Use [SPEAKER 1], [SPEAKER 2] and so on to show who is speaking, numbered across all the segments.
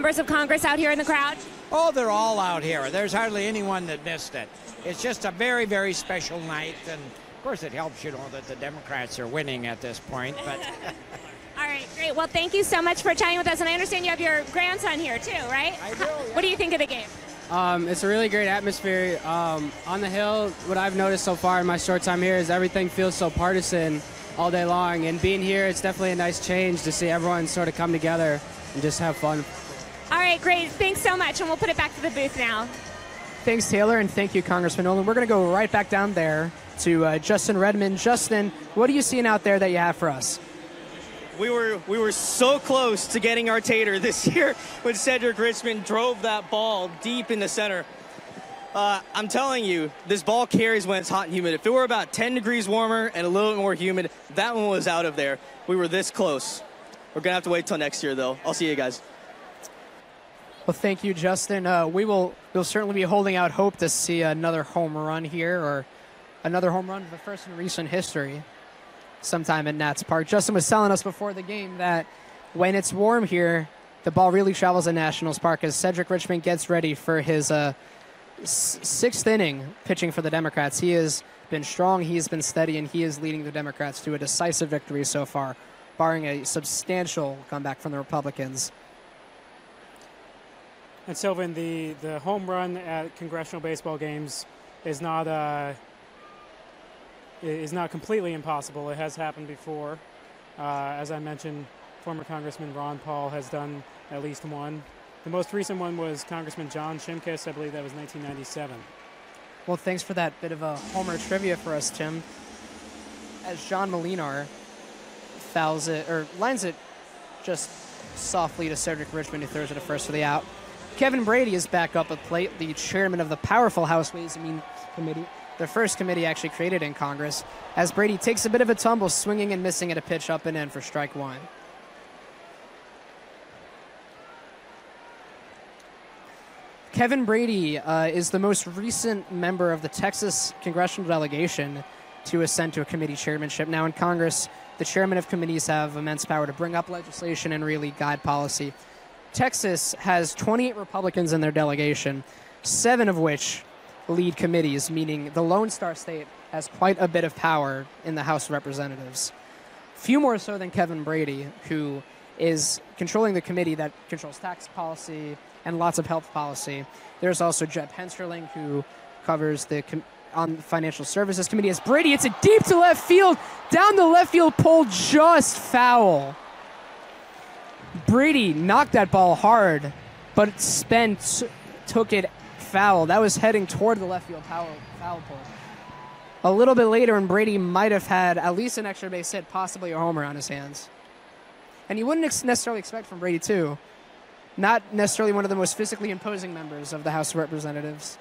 [SPEAKER 1] members of Congress out here in the crowd?
[SPEAKER 2] Oh, they're all out here. There's hardly anyone that missed it. It's just a very, very special night, and of course it helps, you know, that the Democrats are winning at this point. But
[SPEAKER 1] all right, great. Well, thank you so much for chatting with us, and I understand you have your grandson here too, right?
[SPEAKER 2] I do. Yeah.
[SPEAKER 1] What do you think of the game?
[SPEAKER 3] It's a really great atmosphere. On the Hill, what I've noticed so far in my short time here is everything feels so partisan all day long, and being here, it's definitely a nice change to see everyone sort of come together and just have fun.
[SPEAKER 1] All right, great. Thanks so much, and we'll put it back to the booth now.
[SPEAKER 4] Thanks, Taylor, and thank you, Congressman Nolan. We're going to go right back down there to Justin Redmond. Justin, what are you seeing out there that you have for us?
[SPEAKER 5] We were so close to getting our tater this year when Cedric Richmond drove that ball deep in the center. I'm telling you, this ball carries when it's hot and humid. If it were about 10 degrees warmer and a little bit more humid, that one was out of there. We were this close. We're going to have to wait till next year, though. I'll see you guys.
[SPEAKER 4] Well, thank you, Justin. We'll certainly be holding out hope to see another home run here, or another home run, the first in recent history, sometime in Nats Park. Justin was telling us before the game that when it's warm here, the ball really travels in Nationals Park as Cedric Richmond gets ready for his sixth inning pitching for the Democrats. He has been strong, he has been steady, and he is leading the Democrats to a decisive victory so far, barring a substantial comeback from the Republicans.
[SPEAKER 6] And Sylvan, the home run at Congressional Baseball Games is not completely impossible. It has happened before. As I mentioned, former Congressman Ron Paul has done at least one. The most recent one was Congressman John Shimkus. I believe that was 1997.
[SPEAKER 4] Well, thanks for that bit of a homer trivia for us, Tim. As John Molinar fouls it, or lines it just softly to Cedric Richmond, who throws it at first for the out. Kevin Brady is back up at plate, the chairman of the powerful House Ways and Means Committee, the first committee actually created in Congress, as Brady takes a bit of a tumble, swinging and missing at a pitch up and in for strike one. Kevin Brady is the most recent member of the Texas congressional delegation to ascend to a committee chairmanship. Now in Congress, the chairmen of committees have immense power to bring up legislation and really guide policy. Texas has 28 Republicans in their delegation, 7 of which lead committees, meaning the Lone Star State has quite a bit of power in the House of Representatives. Few more so than Kevin Brady, who is controlling the committee that controls tax policy and lots of health policy. There's also Jeb Hensterling, who covers on the Financial Services Committee. As Brady, it's a deep to left field, down the left field pole, just foul. Brady knocked that ball hard, but Spence took it foul. That was heading toward the left field foul pole. A little bit later, and Brady might have had at least an extra base hit, possibly a homer on his hands. And you wouldn't necessarily expect from Brady, too. Not necessarily one of the most physically imposing members of the House of Representatives,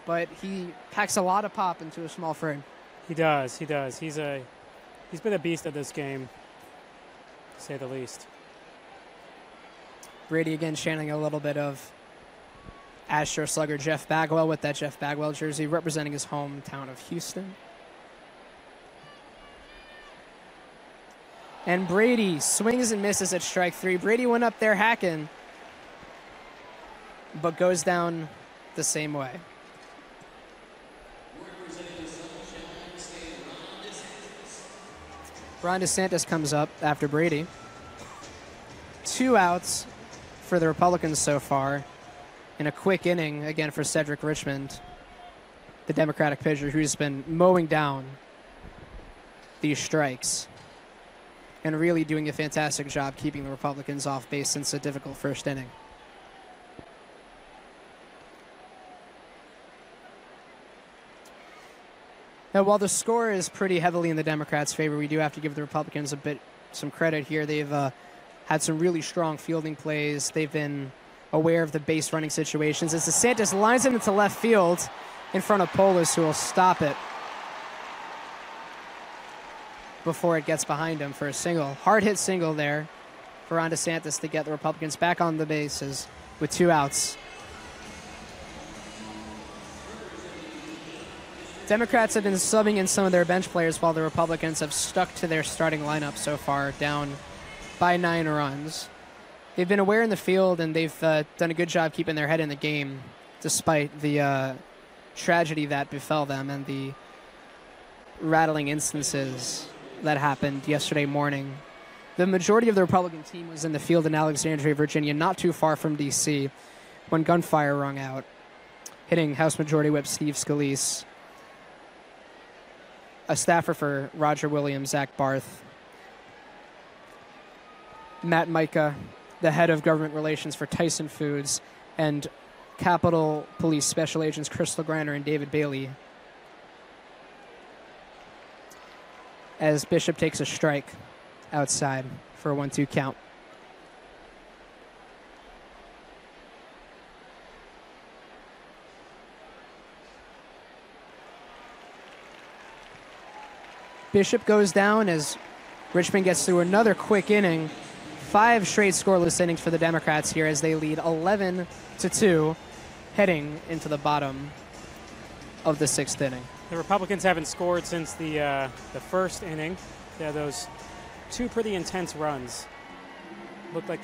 [SPEAKER 4] but he packs a lot of pop into a small frame.
[SPEAKER 6] He does. He's been a beast at this game, to say the least.
[SPEAKER 4] Brady again channeling a little bit of Astro slugger Jeff Bagwell with that Jeff Bagwell jersey, representing his hometown of Houston. And Brady swings and misses at strike 3. Brady went up there hacking, but goes down the same way. Ron DeSantis comes up after Brady. 2 outs for the Republicans so far in a quick inning, again, for Cedric Richmond, the Democratic pitcher who's been mowing down these strikes and really doing a fantastic job keeping the Republicans off base since a difficult first inning. Now, while the score is pretty heavily in the Democrats' favor, we do have to give the Republicans some credit here. They've had some really strong fielding plays. They've been aware of the base running situations. As DeSantis lines it into left field in front of Polis, who will stop it before it gets behind him for a single. Hard hit single there for Ron DeSantis to get the Republicans back on the bases with 2 outs. Democrats have been subbing in some of their bench players while the Republicans have stuck to their starting lineup so far, down by 9 runs. they've been aware in the field, and they've done a good job keeping their head in the game, despite the tragedy that befell them and the rattling instances that happened yesterday morning. The majority of the Republican team was in the field in Alexandria, Virginia, not too far from D.C., when gunfire rung out, hitting House Majority Whip Steve Scalise, a staffer for Roger Williams, Zach Barth, Matt Micah, the head of government relations for Tyson Foods, and Capitol Police Special Agents Crystal Griner and David Bailey, as Bishop takes a strike outside for a 1-2 count. Bishop goes down as Richmond gets through another quick inning. 5 straight scoreless innings for the Democrats here as they lead 11-2, heading into the bottom of the 6th inning.
[SPEAKER 6] The Republicans haven't scored since the first inning. They had those 2 pretty intense runs. Looked like